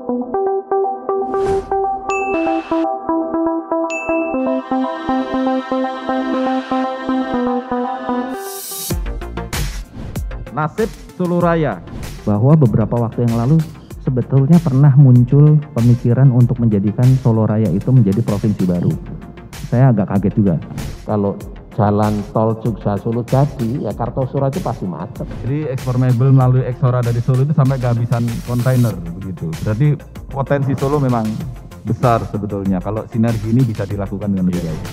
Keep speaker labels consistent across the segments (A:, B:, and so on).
A: Nasib Solo Raya.
B: Bahwa beberapa waktu yang lalu sebetulnya pernah muncul pemikiran untuk menjadikan Solo Raya itu menjadi provinsi baru. Saya agak kaget juga.
C: Kalau jalan tol Jogja Solo jadi, ya Kartosura itu pasti macet.
A: Jadi ekspor mebel melalui Eksora dari Solo itu sampai kehabisan kontainer begitu. Berarti potensi Solo memang besar sebetulnya kalau sinergi ini bisa dilakukan dengan lebih baik.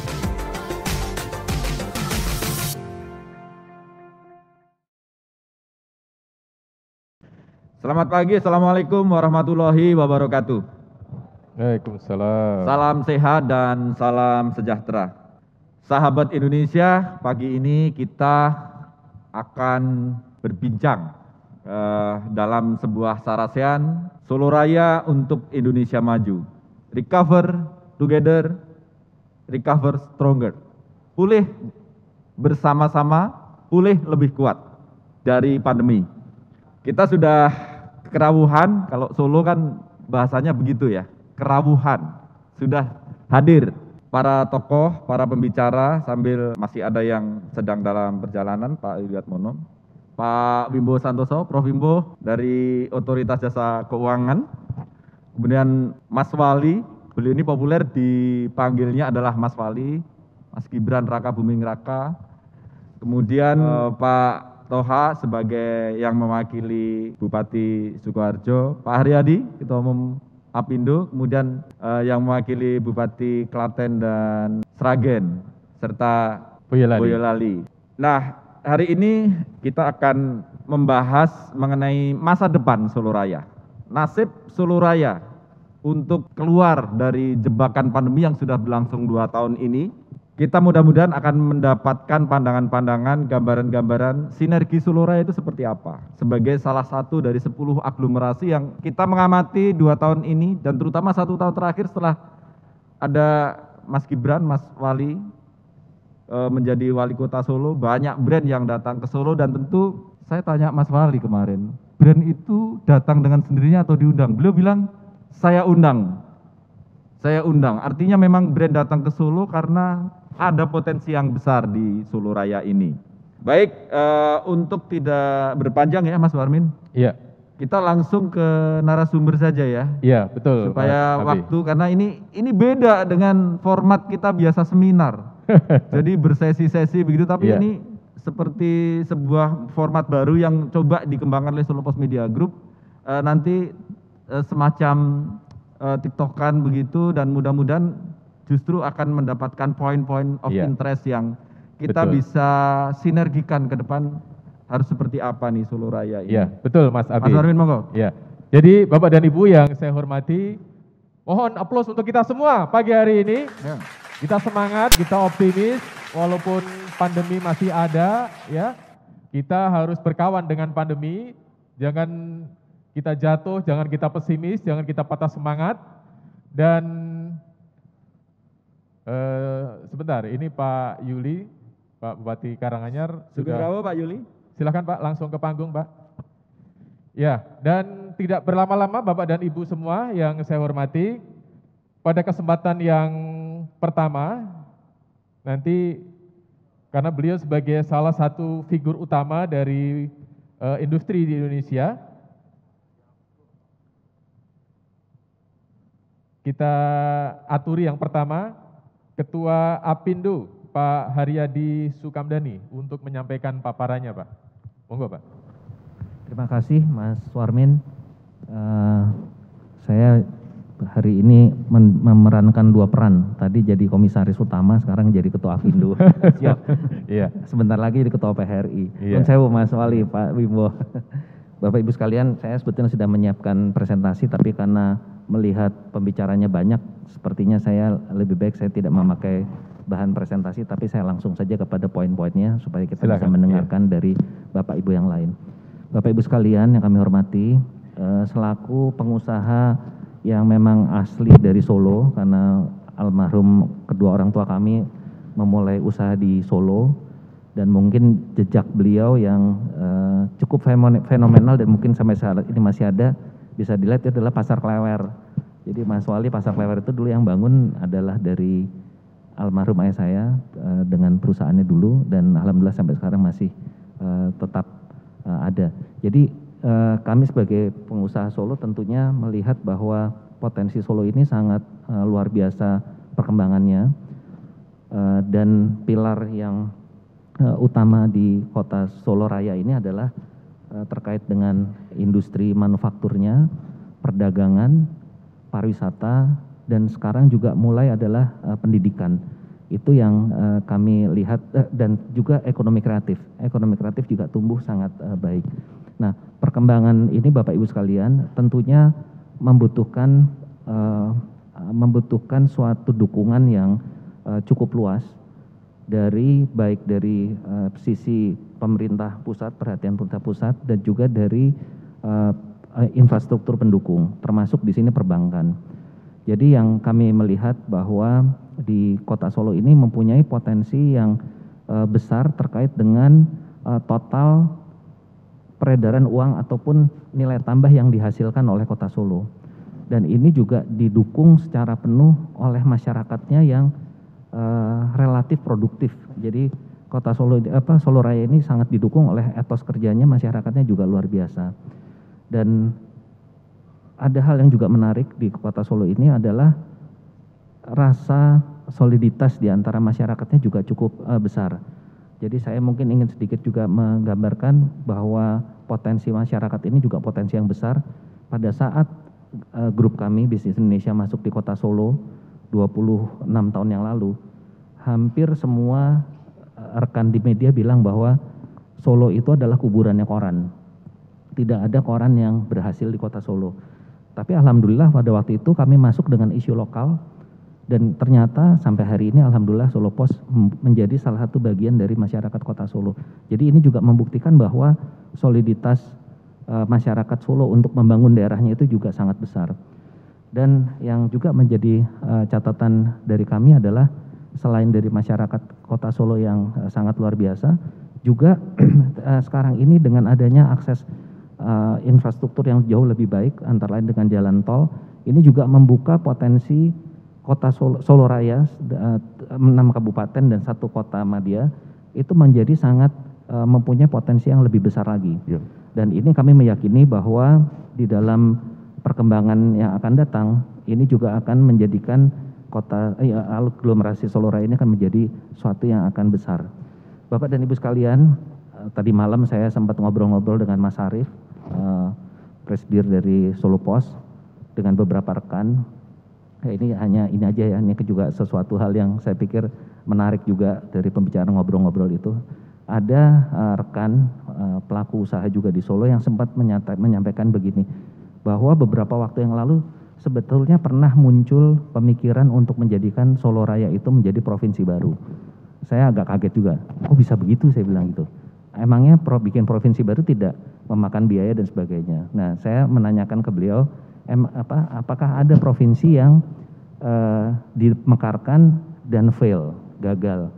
A: Selamat pagi, Assalamualaikum warahmatullahi wabarakatuh.
D: Waalaikumsalam.
A: Salam sehat dan salam sejahtera. Sahabat Indonesia, pagi ini kita akan berbincang dalam sebuah sarasean Solo Raya untuk Indonesia Maju. Recover together, recover stronger. Pulih bersama-sama, pulih lebih kuat dari pandemi. Kita sudah kerawuhan, kalau Solo kan bahasanya begitu ya, kerawuhan. Sudah hadir para tokoh, para pembicara, sambil masih ada yang sedang dalam perjalanan, Pak Widiatmono, Pak Wimbo Santoso, Prof. Wimbo dari Otoritas Jasa Keuangan, kemudian Mas Wali, beliau ini populer dipanggilnya adalah Mas Wali, Mas Gibran Raka Buming Raka, kemudian Pak Toha sebagai yang mewakili Bupati Sukoharjo, Pak Haryadi, Ketua Umum Apindo, kemudian yang mewakili Bupati Klaten dan Sragen, serta Boyolali. Nah, hari ini kita akan membahas mengenai masa depan Solo Raya. Nasib Solo Raya untuk keluar dari jebakan pandemi yang sudah berlangsung 2 tahun ini. Kita mudah-mudahan akan mendapatkan pandangan-pandangan, gambaran-gambaran sinergi Solo Raya itu seperti apa. Sebagai salah satu dari 10 aglomerasi yang kita mengamati 2 tahun ini, dan terutama 1 tahun terakhir setelah ada Mas Gibran, Mas Wali menjadi wali kota Solo, banyak brand yang datang ke Solo, dan tentu saya tanya Mas Wali kemarin, brand itu datang dengan sendirinya atau diundang? Beliau bilang, saya undang. Saya undang, artinya memang brand datang ke Solo karena ada potensi yang besar di Solo Raya ini. Baik, untuk tidak berpanjang ya Mas Warmin.
D: Iya.
A: Kita langsung ke narasumber saja ya.
D: Iya, betul.
A: Supaya waktu, karena ini beda dengan format kita biasa seminar. Jadi bersesi-sesi begitu, tapi ini seperti sebuah format baru yang coba dikembangkan oleh Solo Pos Media Group. Nanti semacam TikTokan begitu, dan mudah-mudahan justru akan mendapatkan poin-poin of interest yang kita bisa sinergikan ke depan. Harus seperti apa nih Solo Raya ini?
D: Iya, betul Mas Abi.
A: Mas Warmin, monggo.
D: Iya. Jadi Bapak dan Ibu yang saya hormati, mohon aplaus untuk kita semua pagi hari ini.
A: Ya.
D: Kita semangat, kita optimis, walaupun pandemi masih ada, ya. Kita harus berkawan dengan pandemi. Jangan kita jatuh, jangan kita pesimis, jangan kita patah semangat. Dan sebentar, ini Pak Yuli, Pak Bupati Karanganyar.
A: Sugeng Rawo Pak Yuli.
D: Silakan Pak, langsung ke panggung Pak. Ya, dan tidak berlama-lama Bapak dan Ibu semua yang saya hormati, pada kesempatan yang pertama, nanti karena beliau sebagai salah satu figur utama dari industri di Indonesia, kita aturi yang pertama, Ketua Apindo, Pak Haryadi Sukamdhani, untuk menyampaikan paparannya Pak. Monggo Pak.
B: Terima kasih Mas Warmin. Saya hari ini memerankan 2 peran. Tadi jadi komisaris utama, sekarang jadi ketua Apindo. Siap.
D: Iya.
B: Sebentar lagi jadi ketua PHRI.
D: Iya.
B: Saya Mas Wali, Pak Wimbo. Bapak Ibu sekalian, saya sebetulnya sudah menyiapkan presentasi, tapi karena melihat pembicaranya banyak, sepertinya saya lebih baik saya tidak memakai bahan presentasi, tapi saya langsung saja kepada poin-poinnya supaya kita bisa mendengarkan dari Bapak Ibu yang lain. Bapak Ibu sekalian yang kami hormati, selaku pengusaha yang memang asli dari Solo, karena almarhum kedua orang tua kami memulai usaha di Solo, dan mungkin jejak beliau yang cukup fenomenal dan mungkin sampai saat ini masih ada bisa dilihat itu adalah Pasar Klewer. Jadi Mas Wali Pasar Klewer itu dulu yang bangun adalah dari almarhum ayah saya dengan perusahaannya dulu, dan alhamdulillah sampai sekarang masih tetap ada. Jadi kami sebagai pengusaha Solo tentunya melihat bahwa potensi Solo ini sangat luar biasa perkembangannya, dan pilar yang utama di kota Solo Raya ini adalah terkait dengan industri manufakturnya, perdagangan, pariwisata, dan sekarang juga mulai adalah pendidikan. Itu yang kami lihat, dan juga ekonomi kreatif. Ekonomi kreatif juga tumbuh sangat baik. Nah, perkembangan ini Bapak Ibu sekalian tentunya membutuhkan suatu dukungan yang cukup luas baik dari sisi pemerintah pusat, perhatian pemerintah pusat, dan juga dari infrastruktur pendukung, termasuk di sini perbankan. Jadi yang kami melihat bahwa di Kota Solo ini mempunyai potensi yang besar terkait dengan total peredaran uang ataupun nilai tambah yang dihasilkan oleh Kota Solo. Dan ini juga didukung secara penuh oleh masyarakatnya yang relatif produktif. Jadi Kota Solo Solo Raya ini sangat didukung oleh etos kerjanya, masyarakatnya juga luar biasa. Dan ada hal yang juga menarik di Kota Solo ini adalah rasa soliditas di antara masyarakatnya juga cukup besar. Jadi saya mungkin ingin sedikit juga menggambarkan bahwa potensi masyarakat ini juga potensi yang besar. Pada saat grup kami Bisnis Indonesia masuk di Kota Solo 26 tahun yang lalu, hampir semua rekan di media bilang bahwa Solo itu adalah kuburannya koran. Tidak ada koran yang berhasil di Kota Solo. Tapi alhamdulillah pada waktu itu kami masuk dengan isu lokal, dan ternyata sampai hari ini alhamdulillah Solo Pos menjadi salah satu bagian dari masyarakat Kota Solo. Jadi ini juga membuktikan bahwa soliditas masyarakat Solo untuk membangun daerahnya itu juga sangat besar. Dan yang juga menjadi catatan dari kami adalah selain dari masyarakat Kota Solo yang sangat luar biasa, juga sekarang ini dengan adanya akses infrastruktur yang jauh lebih baik, antara lain dengan jalan tol, ini juga membuka potensi Kota Solo Raya, 6 kabupaten dan 1 kota madya, itu menjadi sangat mempunyai potensi yang lebih besar lagi. Ya. Dan ini kami meyakini bahwa di dalam perkembangan yang akan datang, ini juga akan menjadikan aglomerasi Solo Raya ini akan menjadi suatu yang akan besar. Bapak dan Ibu sekalian, tadi malam saya sempat ngobrol-ngobrol dengan Mas Arief, presidir dari Solo Pos, dengan beberapa rekan. Ini aja ya, ini juga sesuatu hal yang saya pikir menarik juga dari pembicaraan ngobrol-ngobrol itu. Ada rekan pelaku usaha juga di Solo yang sempat menyampaikan begini, bahwa beberapa waktu yang lalu sebetulnya pernah muncul pemikiran untuk menjadikan Solo Raya itu menjadi provinsi baru. Saya agak kaget juga, kok bisa begitu, saya bilang gitu. Emangnya bikin provinsi baru tidak memakan biaya dan sebagainya. Nah, saya menanyakan ke beliau, apakah ada provinsi yang dimekarkan dan fail, gagal?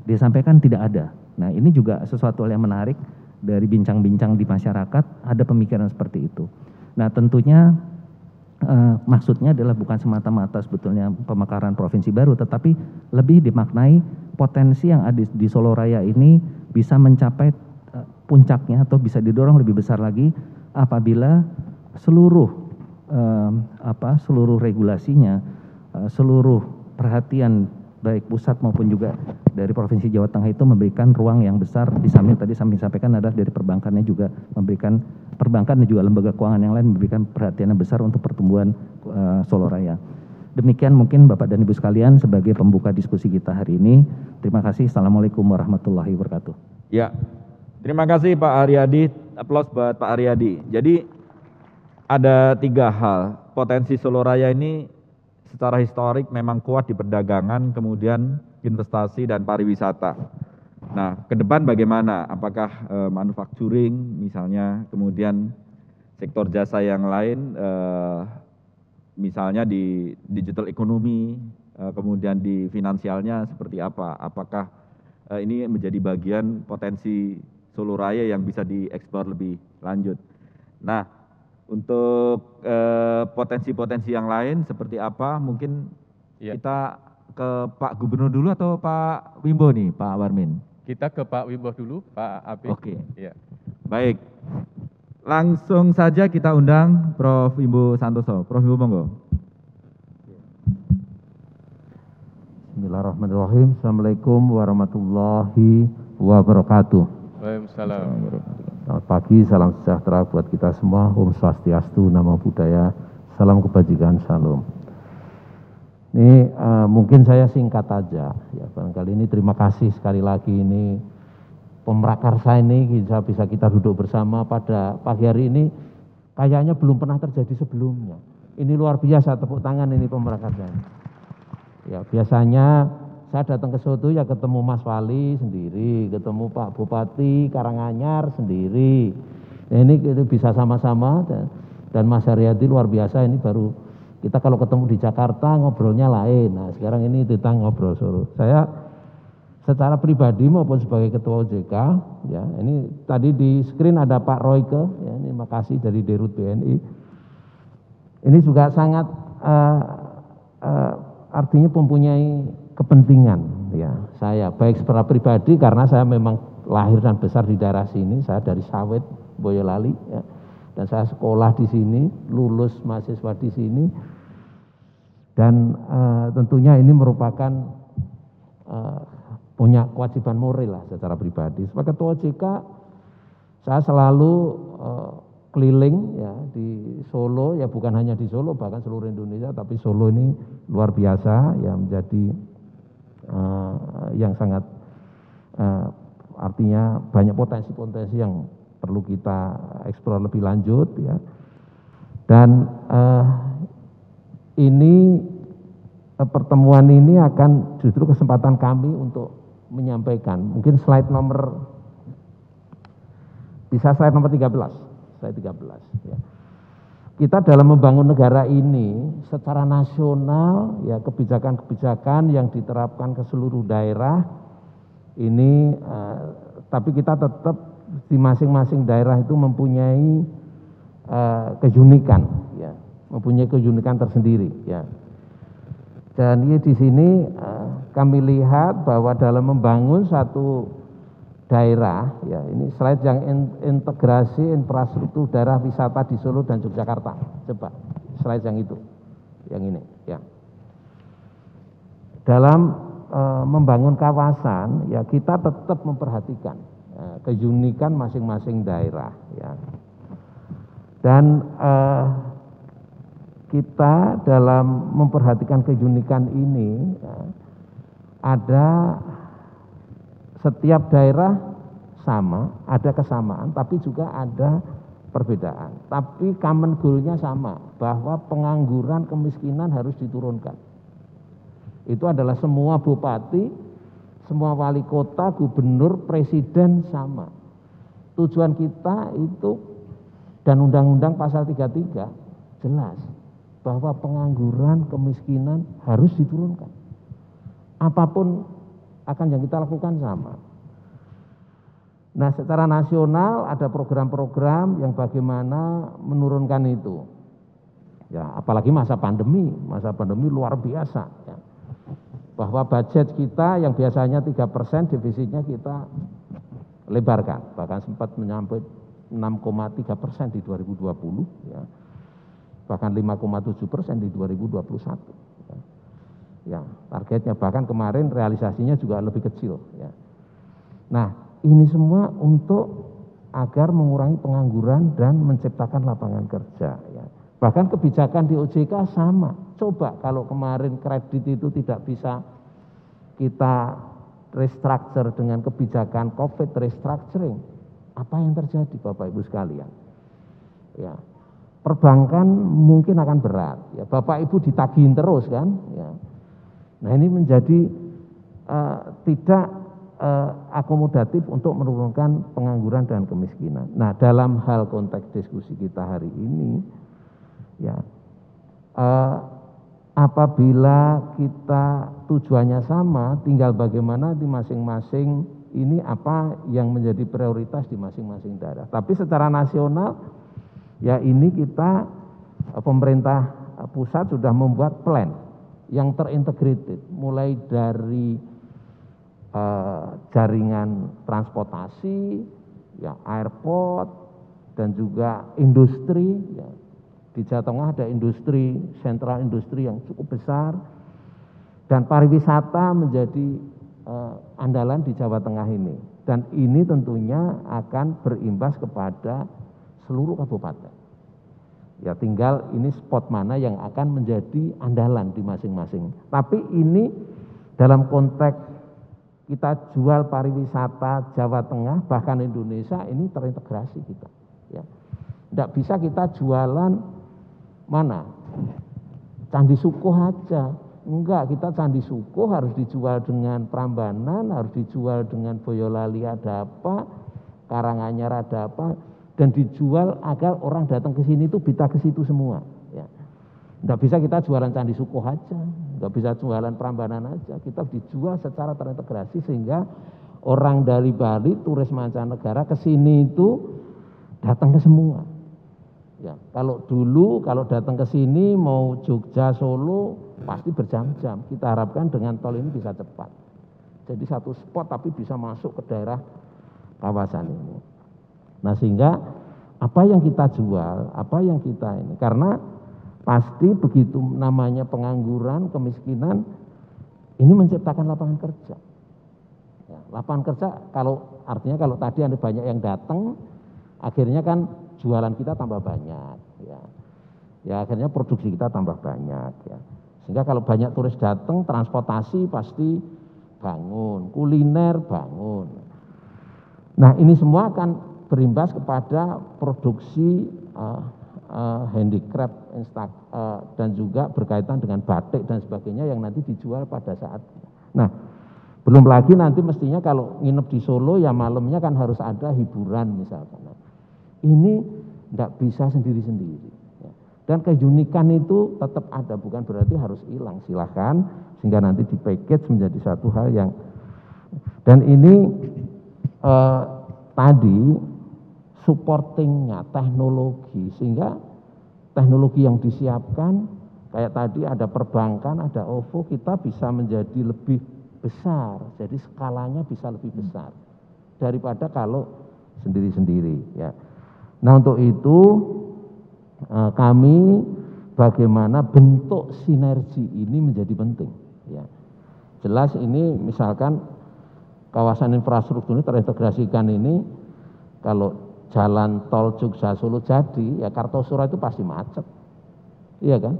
B: Dia sampaikan tidak ada. Nah, ini juga sesuatu yang menarik dari bincang-bincang di masyarakat, ada pemikiran seperti itu. Nah, tentunya maksudnya adalah bukan semata-mata sebetulnya pemekaran provinsi baru, tetapi lebih dimaknai potensi yang ada di Solo Raya ini bisa mencapai puncaknya atau bisa didorong lebih besar lagi apabila seluruh regulasinya, seluruh perhatian baik pusat maupun juga dari Provinsi Jawa Tengah itu memberikan ruang yang besar. Di samping tadi sampaikan adalah dari perbankannya juga memberikan, perbankan dan juga lembaga keuangan yang lain memberikan perhatian yang besar untuk pertumbuhan Solo Raya. Demikian mungkin Bapak dan Ibu sekalian sebagai pembuka diskusi kita hari ini. Terima kasih. Assalamualaikum warahmatullahi wabarakatuh.
A: Ya, terima kasih Pak Aryadi. Aplaus buat Pak Aryadi. Jadi ada 3 hal. Potensi Solo Raya ini secara historik memang kuat di perdagangan, kemudian investasi dan pariwisata. Nah, ke depan bagaimana? Apakah manufacturing misalnya, kemudian sektor jasa yang lain, misalnya di digital ekonomi, kemudian di finansialnya seperti apa? Apakah ini menjadi bagian potensi Solo Raya yang bisa dieksplor lebih lanjut? Nah, Untuk potensi-potensi yang lain seperti apa, mungkin
D: Ya.
A: kita ke Pak Gubernur dulu atau Pak Wimbo nih, Pak Warmin?
D: Kita ke Pak Wimbo dulu, Pak Apik.
A: Oke.
D: Ya.
A: Baik, langsung saja kita undang Prof. Wimbo Santoso. Prof. Wimbo, monggo.
C: Bismillahirrahmanirrahim. Assalamualaikum warahmatullahi wabarakatuh.
D: Waalaikumsalam.
C: Selamat pagi, salam sejahtera buat kita semua. Om Swastiastu, Namo Buddhaya, salam kebajikan, salam. Ini mungkin saya singkat aja, ya barangkali ini terima kasih sekali lagi ini pemrakarsa ini bisa kita duduk bersama pada pagi hari ini, kayaknya belum pernah terjadi sebelumnya. Ini luar biasa, tepuk tangan ini pemrakarsa. Ya biasanya saya datang ke Soto ya ketemu Mas Wali sendiri, ketemu Pak Bupati Karanganyar sendiri. Ya, ini bisa sama-sama dan Mas Haryadi luar biasa, ini baru kita kalau ketemu di Jakarta ngobrolnya lain. Nah sekarang ini kita ngobrol Solo. Saya secara pribadi maupun sebagai Ketua OJK, ya ini tadi di screen ada Pak Royke, ya ini makasih dari Dirut BNI. Ini juga sangat artinya mempunyai kepentingan ya saya baik secara pribadi karena saya memang lahir dan besar di daerah sini, saya dari Sawit Boyolali ya, dan saya sekolah di sini, lulus mahasiswa di sini, dan tentunya ini merupakan punya kewajiban moral lah secara pribadi. Sebagai Ketua OJK saya selalu keliling ya di Solo, ya bukan hanya di Solo bahkan seluruh Indonesia, tapi Solo ini luar biasa ya menjadi yang sangat artinya banyak potensi-potensi yang perlu kita eksplor lebih lanjut ya. Dan ini pertemuan ini akan justru kesempatan kami untuk menyampaikan, mungkin slide nomor, bisa slide nomor 13, slide 13 ya. Kita dalam membangun negara ini secara nasional ya kebijakan-kebijakan yang diterapkan ke seluruh daerah ini tapi kita tetap di masing-masing daerah itu mempunyai keunikan ya, mempunyai keunikan tersendiri ya. Dan ini di sini kami lihat bahwa dalam membangun satu daerah, ya ini slide yang integrasi infrastruktur daerah wisata di Solo dan Yogyakarta. Coba slide yang itu, yang ini. Ya. Dalam membangun kawasan, ya kita tetap memperhatikan keunikan masing-masing daerah. Ya. Dan kita dalam memperhatikan keunikan ini, ya, ada setiap daerah sama, ada kesamaan, tapi juga ada perbedaan. Tapi common goal-nya sama, bahwa pengangguran, kemiskinan harus diturunkan. Itu adalah semua bupati, semua wali kota, gubernur, presiden sama. Tujuan kita itu, dan Undang-Undang Pasal 33 jelas, bahwa pengangguran, kemiskinan harus diturunkan. Apapun akan yang kita lakukan sama. Nah secara nasional ada program-program yang bagaimana menurunkan itu. Ya apalagi masa pandemi luar biasa. Ya. Bahwa budget kita yang biasanya 3% defisitnya kita lebarkan. Bahkan sempat menyampai 6,3% di 2020. Ya. Bahkan 5,7% di 2021. Ya. Ya, targetnya bahkan kemarin realisasinya juga lebih kecil. Ya. Nah, ini semua untuk agar mengurangi pengangguran dan menciptakan lapangan kerja. Ya. Bahkan kebijakan di OJK sama. Coba kalau kemarin kredit itu tidak bisa kita restructure dengan kebijakan COVID restructuring, apa yang terjadi Bapak Ibu sekalian? Ya, perbankan mungkin akan berat. Ya, Bapak Ibu ditagihin terus kan? Ya. Nah ini menjadi tidak akomodatif untuk menurunkan pengangguran dan kemiskinan. Nah dalam hal konteks diskusi kita hari ini, ya apabila kita tujuannya sama, tinggal bagaimana di masing-masing ini apa yang menjadi prioritas di masing-masing daerah. Tapi secara nasional Ya ini kita pemerintah pusat sudah membuat plan yang terintegrated, mulai dari jaringan transportasi, ya airport, dan juga industri. Ya. Di Jawa Tengah ada industri, sentral industri yang cukup besar, dan pariwisata menjadi andalan di Jawa Tengah ini. Dan ini tentunya akan berimbas kepada seluruh kabupaten. Ya tinggal ini spot mana yang akan menjadi andalan di masing-masing. Tapi ini dalam konteks kita jual pariwisata Jawa Tengah, bahkan Indonesia, ini terintegrasi kita. Ya. Tidak bisa kita jualan mana? Candi Sukoh aja. Enggak, kita Candi Sukoh harus dijual dengan Prambanan, harus dijual dengan Boyolali ada apa, Karanganyar ada apa, dan dijual agar orang datang ke sini itu bisa ke situ semua. Ya. Enggak bisa kita jualan Candi Sukoh aja, enggak bisa jualan Prambanan aja, kita dijual secara terintegrasi sehingga orang dari Bali, turis mancanegara ke sini itu datang ke semua. Ya, kalau dulu kalau datang ke sini mau Jogja, Solo pasti berjam-jam. Kita harapkan dengan tol ini bisa cepat. Jadi satu spot tapi bisa masuk ke daerah kawasan ini. Nah sehingga apa yang kita jual, apa yang kita ini, karena pasti begitu namanya pengangguran, kemiskinan, ini menciptakan lapangan kerja. Ya, lapangan kerja kalau artinya kalau tadi ada banyak yang datang, akhirnya kan jualan kita tambah banyak, ya. Ya akhirnya produksi kita tambah banyak, ya. Sehingga kalau banyak turis datang, transportasi pasti bangun, kuliner bangun. Nah ini semua akan berimbas kepada produksi handicraft dan juga berkaitan dengan batik dan sebagainya yang nanti dijual pada saat. Nah belum lagi nanti mestinya kalau nginep di Solo ya malamnya kan harus ada hiburan misalkan. Ini tidak bisa sendiri-sendiri. Ya. Dan keunikan itu tetap ada, bukan berarti harus hilang. Silahkan, sehingga nanti di package menjadi satu hal yang. Dan ini tadi supportingnya, teknologi, sehingga teknologi yang disiapkan, kayak tadi ada perbankan, ada OVO, kita bisa menjadi lebih besar. Jadi skalanya bisa lebih besar daripada kalau sendiri-sendiri. Ya. Nah untuk itu kami bagaimana bentuk sinergi ini menjadi penting. Ya. Jelas ini misalkan kawasan infrastruktur ini terintegrasikan ini, kalau jalan tol Jogja Solo jadi, ya Kartosura itu pasti macet. Iya kan?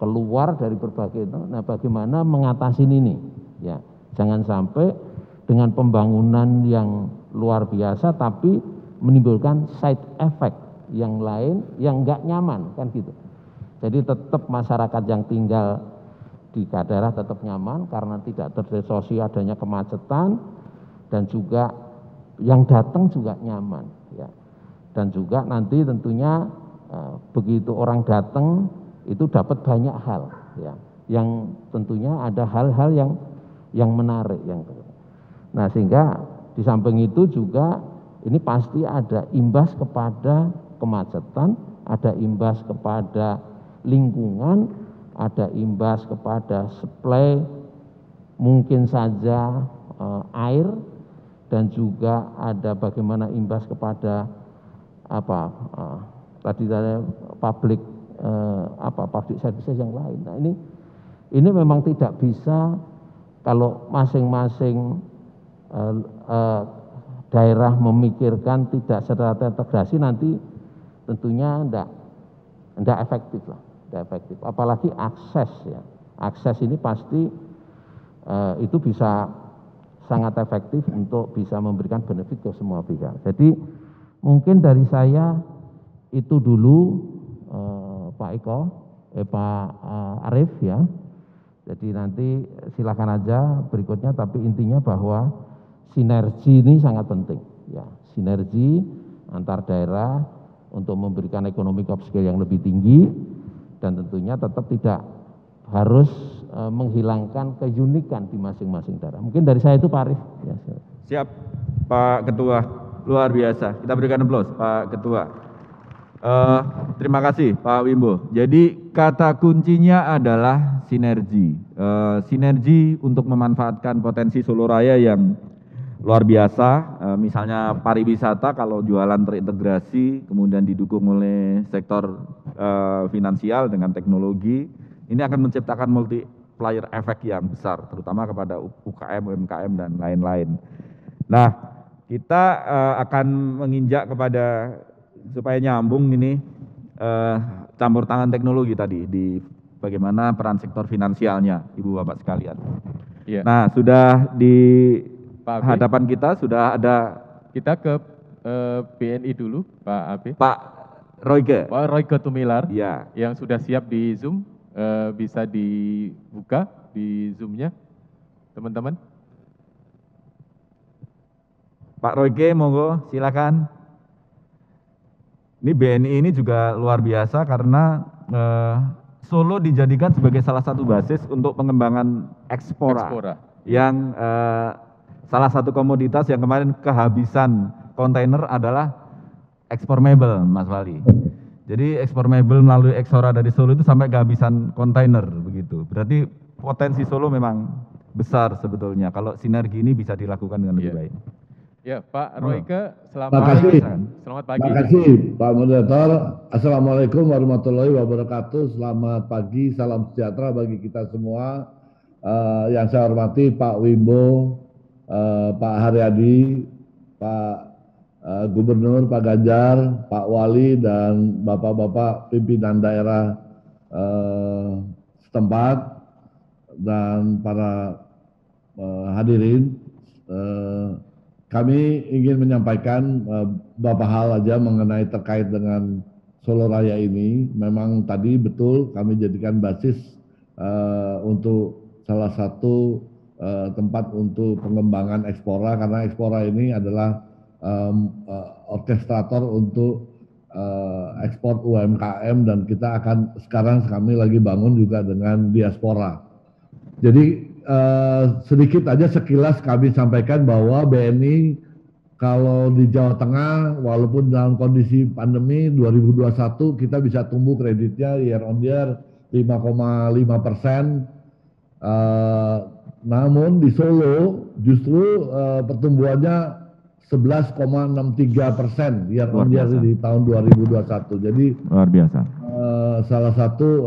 C: Keluar dari berbagai itu. Nah bagaimana mengatasi ini? Ya, jangan sampai dengan pembangunan yang luar biasa tapi menimbulkan side effect yang lain yang enggak nyaman kan gitu. Jadi tetap masyarakat yang tinggal di daerah tetap nyaman karena tidak terdistorsi adanya kemacetan, dan juga yang datang juga nyaman ya. Dan juga nanti tentunya begitu orang datang itu dapat banyak hal ya. Yang tentunya ada hal-hal yang menarik yang. Nah, sehingga di samping itu juga ini pasti ada imbas kepada kemacetan, ada imbas kepada lingkungan, ada imbas kepada supply, mungkin saja air, dan juga ada bagaimana imbas kepada tadi public services yang lain. Nah ini memang tidak bisa kalau masing-masing daerah memikirkan tidak secara terintegrasi, nanti tentunya tidak efektif lah, tidak efektif. Apalagi akses ya, akses ini pasti itu bisa sangat efektif untuk bisa memberikan benefit ke semua pihak. Jadi mungkin dari saya itu dulu Pak Arief ya. Jadi nanti silakan aja berikutnya, tapi intinya bahwa sinergi ini sangat penting ya, sinergi antar daerah untuk memberikan ekonomi upscale yang lebih tinggi, dan tentunya tetap tidak harus menghilangkan keunikan di masing-masing daerah. Mungkin dari saya itu Pak Arief. Ya,
A: siap Pak Ketua, luar biasa. Kita berikan aplaus Pak Ketua. Terima kasih Pak Wimbo. Jadi kata kuncinya adalah sinergi. Sinergi untuk memanfaatkan potensi Solo Raya yang luar biasa. Misalnya pariwisata kalau jualan terintegrasi, kemudian didukung oleh sektor finansial dengan teknologi, ini akan menciptakan multiplier efek yang besar, terutama kepada UKM, UMKM dan lain-lain. Nah, kita akan menginjak kepada supaya nyambung ini campur tangan teknologi tadi di bagaimana peran sektor finansialnya, Ibu Bapak sekalian.
D: Iya.
A: Nah, sudah di
D: Pak Abe,
A: hadapan kita sudah ada
D: kita ke BNI dulu, Pak Abe.
A: Pak Royke.
D: Pak Royke Tumilar
A: Ya.
D: yang sudah siap di Zoom, bisa dibuka di Zoom-nya, teman-teman.
A: Pak Royke, monggo silakan. Ini BNI ini juga luar biasa karena Solo dijadikan sebagai salah satu basis untuk pengembangan Ekspora. Yang salah satu komoditas yang kemarin kehabisan kontainer adalah ekspor mebel, Mas Wali. Jadi ekspor mebel melalui Ekspora dari Solo itu sampai kehabisan kontainer begitu. Berarti potensi Solo memang besar sebetulnya kalau sinergi ini bisa dilakukan dengan lebih baik.
D: Ya, Pak Royke, selamat
E: pagi.
D: Selamat pagi.
E: Terima kasih Pak Moderator. Assalamualaikum warahmatullahi wabarakatuh. Selamat pagi, salam sejahtera bagi kita semua. Yang saya hormati Pak Wimbo, Pak Haryadi, Pak Gubernur, Pak Ganjar, Pak Wali, dan Bapak-Bapak pimpinan daerah setempat, dan para hadirin. Kami ingin menyampaikan beberapa hal aja mengenai terkait dengan Solo Raya ini. Memang tadi betul kami jadikan basis untuk salah satu tempat untuk pengembangan Ekspora, karena Ekspora ini adalah orkestrator untuk ekspor UMKM, dan kita akan sekarang kami lagi bangun juga dengan diaspora. Jadi sedikit aja sekilas kami sampaikan bahwa BNI kalau di Jawa Tengah walaupun dalam kondisi pandemi 2021 kita bisa tumbuh kreditnya year on year 5,5%. Namun di Solo justru pertumbuhannya 11,63% year on year di tahun 2021. Jadi
A: luar biasa.
E: Salah satu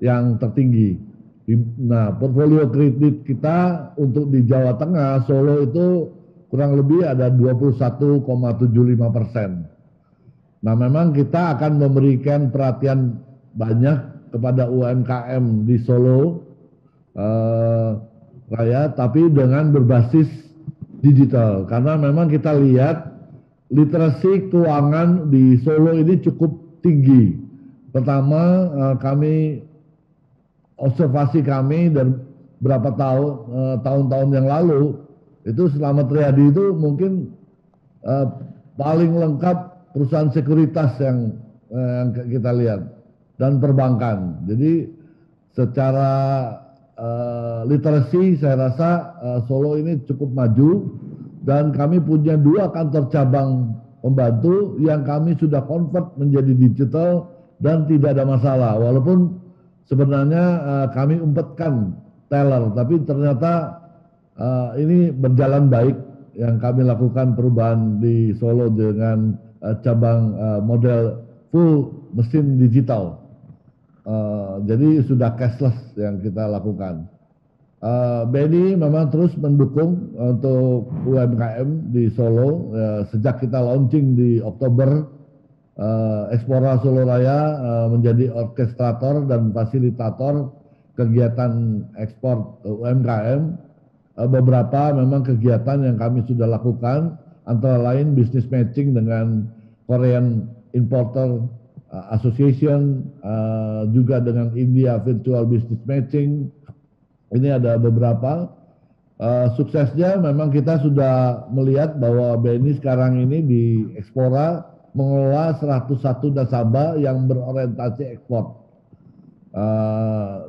E: yang tertinggi. Nah, portfolio kredit kita untuk di Jawa Tengah, Solo itu kurang lebih ada 21,75%. Nah, memang kita akan memberikan perhatian banyak kepada UMKM di Solo Raya, tapi dengan berbasis digital. Karena memang kita lihat literasi keuangan di Solo ini cukup tinggi. Pertama, observasi kami dan berapa tahun-tahun yang lalu itu Slamet Riyadi itu mungkin paling lengkap perusahaan sekuritas yang kita lihat dan perbankan. Jadi secara literasi saya rasa Solo ini cukup maju, dan kami punya 2 kantor cabang pembantu yang kami sudah convert menjadi digital dan tidak ada masalah. Walaupun sebenarnya kami umpetkan teller, tapi ternyata ini berjalan baik yang kami lakukan perubahan di Solo dengan cabang model full mesin digital. Jadi sudah cashless yang kita lakukan. BNI memang terus mendukung untuk UMKM di Solo sejak kita launching di Oktober. Ekspora Solo Raya menjadi orkestrator dan fasilitator kegiatan ekspor UMKM. Beberapa memang kegiatan yang kami sudah lakukan, antara lain business matching dengan Korean Importer Association, juga dengan India Virtual Business Matching. Ini ada beberapa. Suksesnya memang kita sudah melihat bahwa BNI sekarang ini di Ekspora mengelola 101 nasabah yang berorientasi ekspor.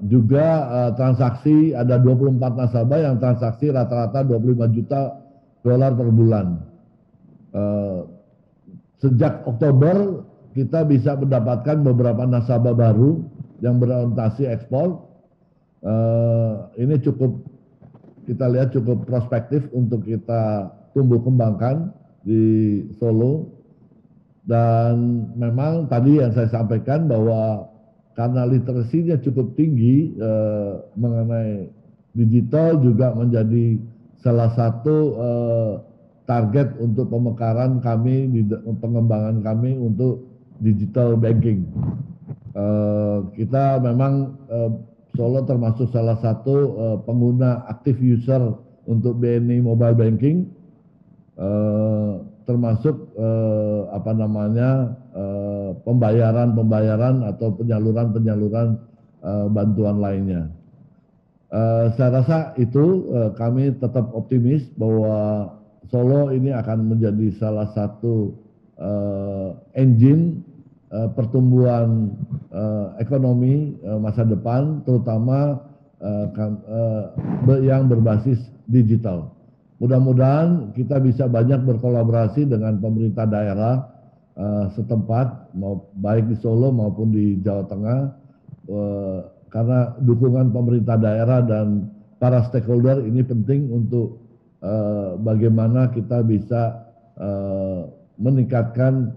E: Juga transaksi ada 24 nasabah yang transaksi rata-rata 25 juta dolar per bulan. Sejak Oktober kita bisa mendapatkan beberapa nasabah baru yang berorientasi ekspor. Ini kita lihat cukup prospektif untuk kita tumbuh kembangkan di Solo. Dan memang tadi yang saya sampaikan bahwa karena literasinya cukup tinggi mengenai digital juga menjadi salah satu target untuk pemekaran kami, pengembangan kami untuk digital banking. Kita memang Solo termasuk salah satu pengguna aktif user untuk BNI Mobile Banking, termasuk pembayaran atau penyaluran bantuan lainnya. Saya rasa itu kami tetap optimis bahwa Solo ini akan menjadi salah satu engine pertumbuhan ekonomi masa depan, terutama yang berbasis digital. Mudah-mudahan kita bisa banyak berkolaborasi dengan pemerintah daerah setempat, baik di Solo maupun di Jawa Tengah, karena dukungan pemerintah daerah dan para stakeholder ini penting untuk bagaimana kita bisa meningkatkan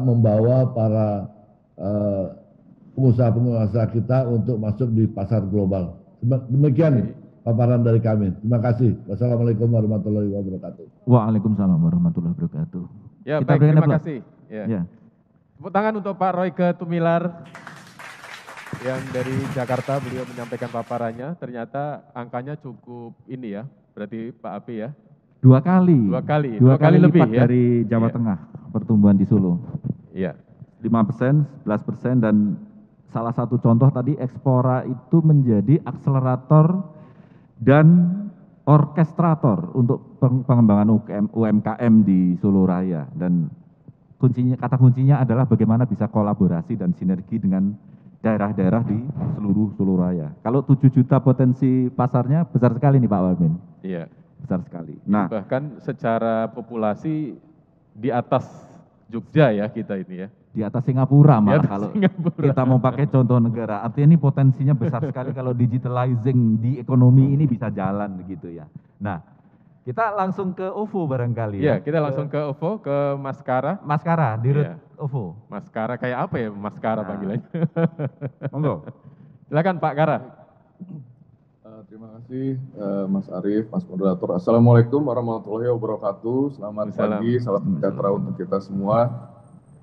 E: membawa para pengusaha-pengusaha kita untuk masuk di pasar global. Demikian paparan dari kami. Terima kasih. Wassalamualaikum warahmatullahi wabarakatuh.
A: Waalaikumsalam warahmatullahi wabarakatuh.
D: Ya,
A: Kita
D: baik,
A: berikan
D: terima
A: aplaus.
D: kasih. Ya.
A: Ya.
D: Tepuk tangan untuk Pak Royke Tumilar yang dari Jakarta, beliau menyampaikan paparannya. Ternyata angkanya cukup ini ya, berarti Pak Api ya.
A: Dua kali.
D: Dua kali lebih
A: lipat
D: ya.
A: dari Jawa
D: Iya.
A: Tengah pertumbuhan di Solo.
D: Iya.
A: 5%, 11%, dan salah satu contoh tadi Ekspora itu menjadi akselerator dan orkestrator untuk pengembangan UMKM di Solo Raya. Dan kata kuncinya adalah bagaimana bisa kolaborasi dan sinergi dengan daerah-daerah di seluruh Solo Raya. Kalau 7 juta potensi pasarnya besar sekali nih Pak Walmin.
D: Iya.
A: Besar sekali. Nah,
D: Bahkan secara populasi di atas Jogja ya kita ini ya.
A: di atas Singapura malah
D: atas
A: kalau
D: Singapura.
A: kita mau pakai contoh negara. Artinya ini potensinya besar sekali kalau digitalizing di ekonomi ini bisa jalan begitu ya. Nah, kita langsung ke OVO barangkali
D: Iya,
A: ya.
D: kita langsung ke OVO, ke Mas Kara.
A: Mas Kara, Dirut
D: Iya.
A: OVO.
D: Mas Kara kayak apa ya Mas Kara
A: Nah.
D: panggilannya?
A: Monggo.
D: Silakan Pak Kara.
F: Terima kasih Mas Arief, Mas Moderator. Assalamualaikum warahmatullahi wabarakatuh. Selamat
D: Waalaikumsalam.
F: pagi, salam sejahtera untuk kita semua.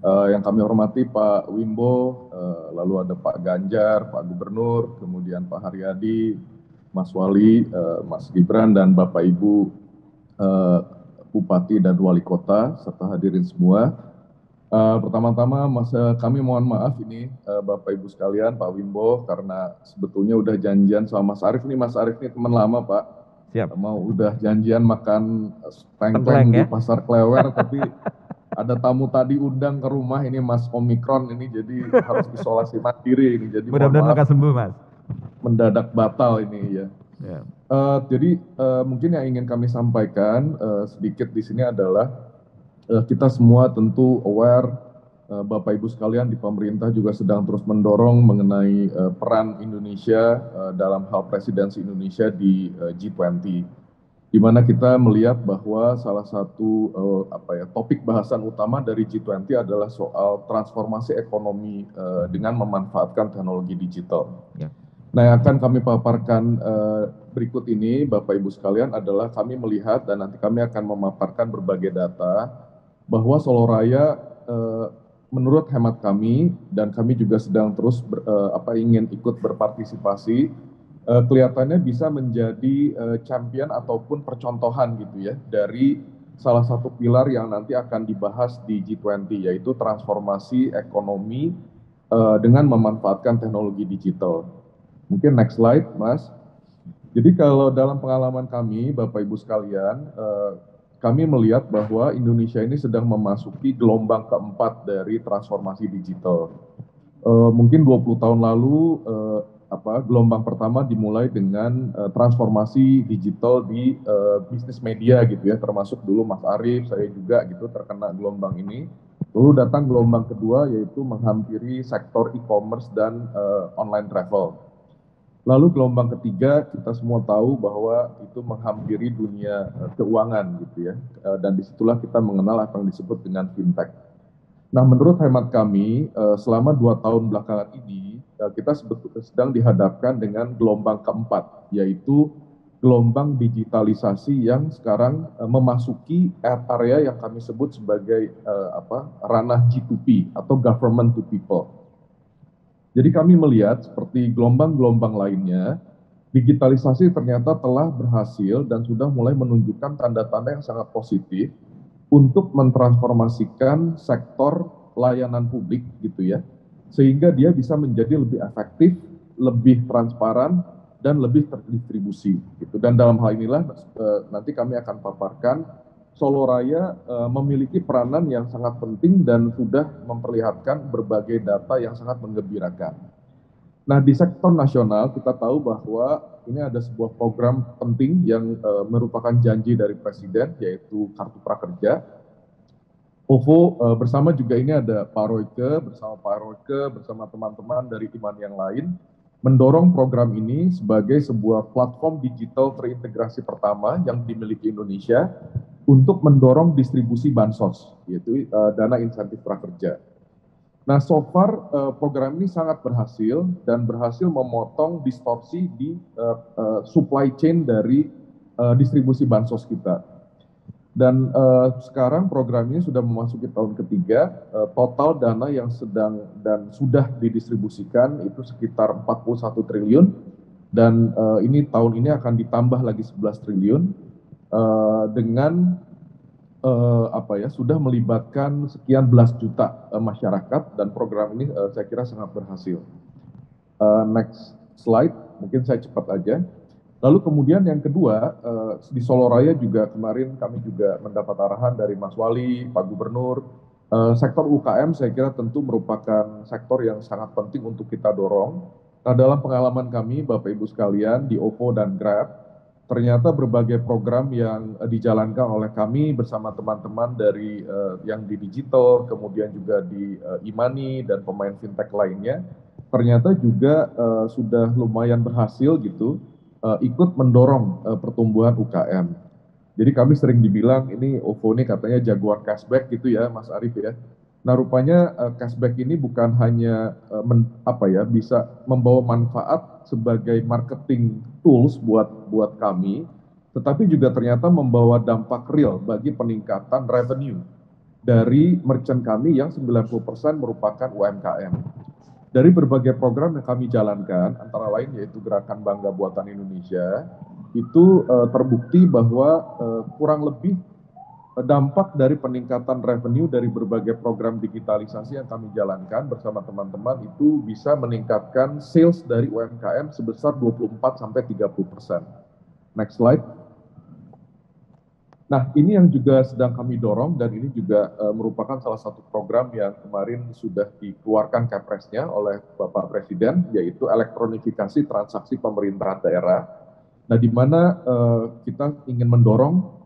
F: Yang kami hormati Pak Wimbo, lalu ada Pak Ganjar, Pak Gubernur, kemudian Pak Haryadi, Mas Wali, Mas Gibran, dan Bapak Ibu Bupati dan Wali Kota, serta hadirin semua. Pertama-tama kami mohon maaf ini Bapak Ibu sekalian, Pak Wimbo, karena sebetulnya udah janjian sama Mas Arief. Mas Arief ini teman lama Pak.
A: Siap.
F: Mau udah janjian makan
A: Tengkleng,
F: tengkleng di
A: ya?
F: Pasar Klewer, tapi ada tamu tadi undang ke rumah ini Mas Omikron ini, jadi harus isolasi mandiri ini. Jadi mohon
A: Mudah-mudahan
F: maaf,
A: lekas sembuh, Mas.
F: mendadak batal ini ya.
A: Ya.
F: Jadi mungkin yang ingin kami sampaikan sedikit di sini adalah kita semua tentu aware, Bapak Ibu sekalian di pemerintah juga sedang terus mendorong mengenai peran Indonesia dalam hal presidensi Indonesia di G20, di mana kita melihat bahwa salah satu topik bahasan utama dari G20 adalah soal transformasi ekonomi dengan memanfaatkan teknologi digital.
A: Ya.
F: Nah, yang akan kami paparkan berikut ini, Bapak Ibu sekalian, adalah kami melihat dan nanti kami akan memaparkan berbagai data bahwa Solo Raya menurut hemat kami, dan kami juga sedang terus ingin ikut berpartisipasi, kelihatannya bisa menjadi champion ataupun percontohan gitu ya dari salah satu pilar yang nanti akan dibahas di G20, yaitu transformasi ekonomi dengan memanfaatkan teknologi digital. Mungkin next slide, Mas. Jadi kalau dalam pengalaman kami, Bapak Ibu sekalian, kami melihat bahwa Indonesia ini sedang memasuki gelombang keempat dari transformasi digital. Mungkin 20 tahun lalu gelombang pertama dimulai dengan transformasi digital di bisnis media gitu ya, termasuk dulu Mas Arief, saya juga gitu terkena gelombang ini. Lalu datang gelombang kedua yaitu menghampiri sektor e-commerce dan online travel. Lalu gelombang ketiga kita semua tahu bahwa itu menghampiri dunia keuangan gitu ya, dan disitulah kita mengenal apa yang disebut dengan fintech. Nah, menurut hemat kami, selama 2 tahun belakangan ini, kita sedang dihadapkan dengan gelombang keempat, yaitu gelombang digitalisasi yang sekarang memasuki area yang kami sebut sebagai ranah G2P atau government to people. Jadi kami melihat seperti gelombang-gelombang lainnya, digitalisasi ternyata telah berhasil dan sudah mulai menunjukkan tanda-tanda yang sangat positif untuk mentransformasikan sektor layanan publik gitu ya, sehingga dia bisa menjadi lebih efektif, lebih transparan, dan lebih terdistribusi gitu. Dan dalam hal inilah nanti kami akan paparkan Solo Raya memiliki peranan yang sangat penting dan sudah memperlihatkan berbagai data yang sangat menggembirakan. Nah, di sektor nasional kita tahu bahwa ini ada sebuah program penting yang merupakan janji dari Presiden, yaitu Kartu Prakerja. OVO bersama juga ini ada Pak Royke, bersama teman-teman dari Iman yang lain, mendorong program ini sebagai sebuah platform digital terintegrasi pertama yang dimiliki Indonesia untuk mendorong distribusi bansos, yaitu dana insentif prakerja. Nah, so far program ini sangat berhasil dan berhasil memotong distorsi di supply chain dari distribusi bansos kita. Dan sekarang program ini sudah memasuki tahun ketiga, total dana yang sedang dan sudah didistribusikan itu sekitar 41 triliun, dan ini tahun ini akan ditambah lagi 11 triliun dengan sudah melibatkan sekian belas juta masyarakat, dan program ini saya kira sangat berhasil. Next slide, mungkin saya cepat aja. Lalu kemudian yang kedua, di Solo Raya juga kemarin kami juga mendapat arahan dari Mas Wali, Pak Gubernur. Sektor UKM saya kira tentu merupakan sektor yang sangat penting untuk kita dorong. Nah, dalam pengalaman kami, Bapak Ibu sekalian, di OVO dan Grab, ternyata berbagai program yang dijalankan oleh kami bersama teman-teman dari yang di digital, kemudian juga di e-money dan pemain fintech lainnya, ternyata juga sudah lumayan berhasil gitu, ikut mendorong pertumbuhan UKM. Jadi kami sering dibilang ini OVO ini katanya jagoan cashback gitu ya, Mas Arief ya. Nah, rupanya cashback ini bukan hanya bisa membawa manfaat sebagai marketing tools buat kami, tetapi juga ternyata membawa dampak real bagi peningkatan revenue dari merchant kami yang 90% merupakan UMKM. Dari berbagai program yang kami jalankan, antara lain yaitu Gerakan Bangga Buatan Indonesia, itu terbukti bahwa kurang lebih dampak dari peningkatan revenue dari berbagai program digitalisasi yang kami jalankan bersama teman-teman itu bisa meningkatkan sales dari UMKM sebesar 24-30%. Next slide. Nah, ini yang juga sedang kami dorong, dan ini juga merupakan salah satu program yang kemarin sudah dikeluarkan Kepresnya oleh Bapak Presiden, yaitu elektronifikasi transaksi pemerintahan daerah. Nah, di mana kita ingin mendorong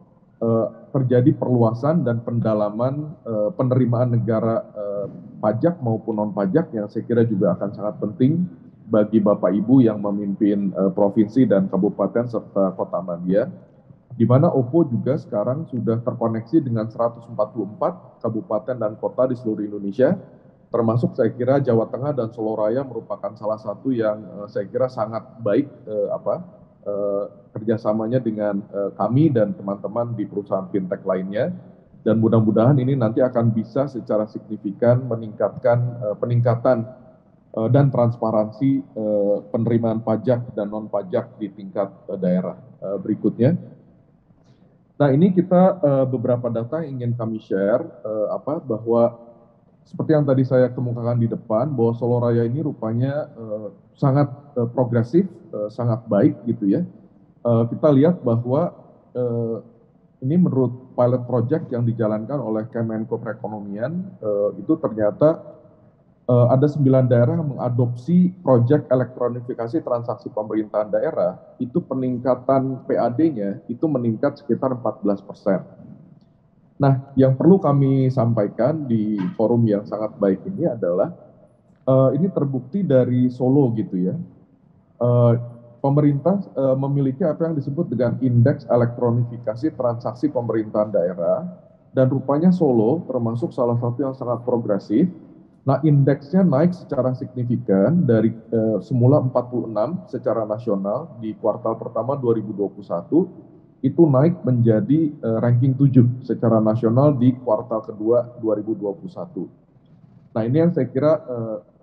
F: terjadi perluasan dan pendalaman penerimaan negara pajak maupun non-pajak yang saya kira juga akan sangat penting bagi Bapak Ibu yang memimpin provinsi dan kabupaten serta kota Madia, di mana OVO juga sekarang sudah terkoneksi dengan 144 kabupaten dan kota di seluruh Indonesia, termasuk saya kira Jawa Tengah dan Solo Raya merupakan salah satu yang saya kira sangat baik kerjasamanya dengan kami dan teman-teman di perusahaan fintech lainnya, dan mudah-mudahan ini nanti akan bisa secara signifikan meningkatkan peningkatan dan transparansi penerimaan pajak dan non-pajak di tingkat daerah. Berikutnya. Nah, ini kita beberapa data yang ingin kami share, bahwa seperti yang tadi saya kemukakan di depan, bahwa Solo Raya ini rupanya sangat progresif, sangat baik gitu ya. Kita lihat bahwa ini menurut pilot project yang dijalankan oleh Kemenko Perekonomian, itu ternyata ada 9 daerah yang mengadopsi proyek elektronifikasi transaksi pemerintahan daerah, itu peningkatan PAD-nya itu meningkat sekitar 14%. Nah, yang perlu kami sampaikan di forum yang sangat baik ini adalah ini terbukti dari Solo gitu ya. Pemerintah memiliki apa yang disebut dengan indeks elektronifikasi transaksi pemerintahan daerah, dan rupanya Solo termasuk salah satu yang sangat progresif. Nah, indeksnya naik secara signifikan dari semula 46 secara nasional di kuartal pertama 2021, itu naik menjadi ranking 7 secara nasional di kuartal kedua 2021. Nah, ini yang saya kira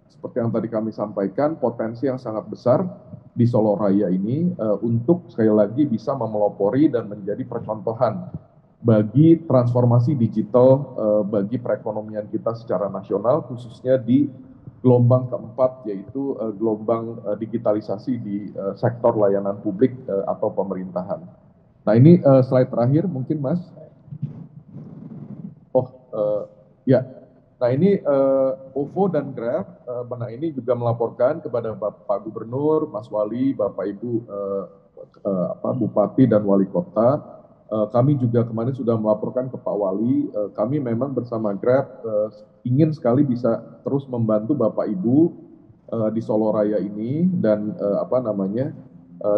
F: seperti yang tadi kami sampaikan, potensi yang sangat besar di Solo Raya ini untuk sekali lagi bisa memelopori dan menjadi percontohan bagi transformasi digital bagi perekonomian kita secara nasional, khususnya di gelombang keempat, yaitu gelombang digitalisasi di sektor layanan publik atau pemerintahan. Nah, ini slide terakhir mungkin, Mas. Ya. Nah, ini OVO dan Grab, nah ini juga melaporkan kepada Bapak Gubernur, Mas Wali, Bapak Ibu Bupati dan Wali Kota. Kami juga kemarin sudah melaporkan ke Pak Wali, kami memang bersama Grab ingin sekali bisa terus membantu Bapak Ibu di Solo Raya ini, dan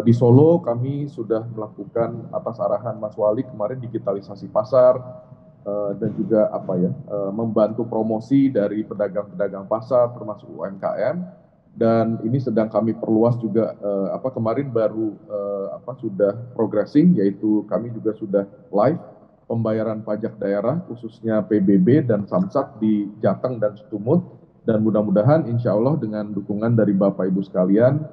F: di Solo kami sudah melakukan atas arahan Mas Wali kemarin digitalisasi pasar, dan juga membantu promosi dari pedagang-pedagang pasar termasuk UMKM, dan ini sedang kami perluas juga kemarin baru sudah progressing, yaitu kami juga sudah live pembayaran pajak daerah khususnya PBB dan Samsat di Jateng dan Sumut, dan mudah-mudahan insya Allah dengan dukungan dari Bapak Ibu sekalian,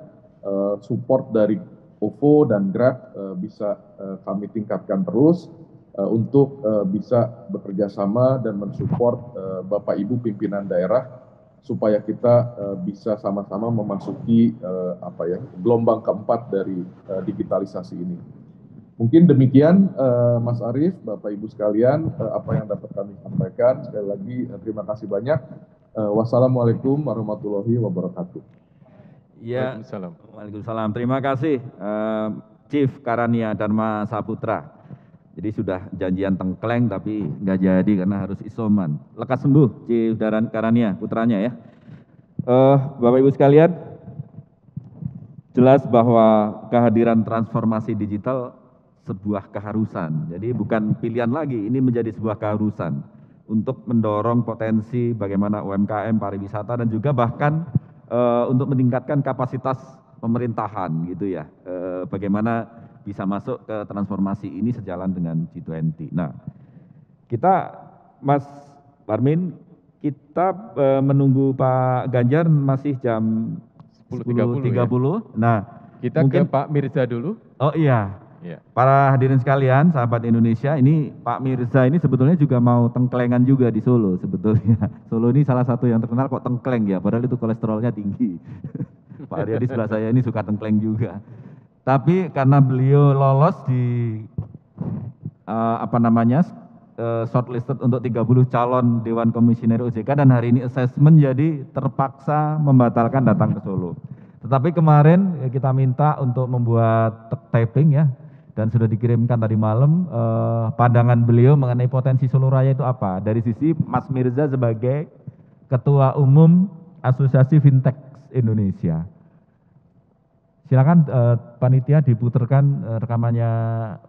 F: support dari OVO dan Grab bisa kami tingkatkan terus untuk bisa bekerja sama dan mensupport Bapak Ibu pimpinan daerah supaya kita bisa sama-sama memasuki gelombang keempat dari digitalisasi ini. Mungkin demikian Mas Arief, Bapak Ibu sekalian, apa yang dapat kami sampaikan. Sekali lagi terima kasih banyak. Wassalamualaikum warahmatullahi wabarakatuh.
A: Ya, Waalaikumsalam. Terima kasih Chief Karania Dharma Saputra. Jadi sudah janjian tengkleng tapi nggak jadi karena harus isoman. Lekas sembuh Chief Karania putranya ya. Bapak Ibu sekalian, jelas bahwa kehadiran transformasi digital sebuah keharusan. Jadi bukan pilihan lagi, ini menjadi sebuah keharusan untuk mendorong potensi bagaimana UMKM, pariwisata, dan juga bahkan untuk meningkatkan kapasitas pemerintahan gitu ya. Bagaimana bisa masuk ke transformasi ini sejalan dengan G20. Nah, kita Mas Parmin, kita menunggu Pak Ganjar masih jam 10.30. Ya? Nah,
D: kita
A: mungkin
D: ke Pak Mirza dulu.
A: Oh iya. Para hadirin sekalian, sahabat Indonesia, ini Pak Mirza ini sebetulnya juga mau tengklengan juga di Solo sebetulnya. Solo ini salah satu yang terkenal kok tengkleng ya, padahal itu kolesterolnya tinggi. Pak Aryadi sebelah saya ini suka tengkleng juga. Tapi karena beliau lolos di shortlisted untuk 30 calon Dewan Komisioner OJK, dan hari ini assessment, jadi terpaksa membatalkan datang ke Solo. Tetapi kemarin kita minta untuk membuat taping ya, dan sudah dikirimkan tadi malam pandangan beliau mengenai potensi Solo Raya itu apa. Dari sisi Mas Mirza sebagai Ketua Umum Asosiasi Fintech Indonesia. Silakan panitia diputarkan rekamannya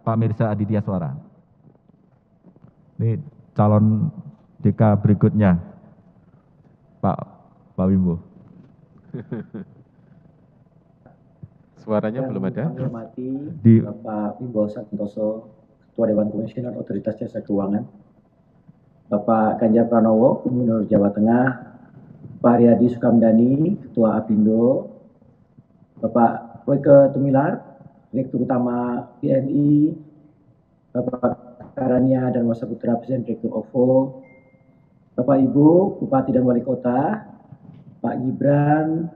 A: Pak Mirza Aditya Suara. Ini calon DK berikutnya, Pak Wimbo.
D: Suaranya belum ada.
G: Kami hormati Bapak Wimbo Santoso, Ketua Dewan Komisioner Otoritas Jasa Keuangan, Bapak Ganjar Pranowo, Gubernur Jawa Tengah, Pak Aryadi Sukamdhani, Ketua Apindo, Bapak Royke Tumilar, Direktur Utama BNI, Bapak Karania Dharma Saputra, Presiden Direktur OVO, Bapak Ibu Bupati dan Wali Kota, Pak Gibran,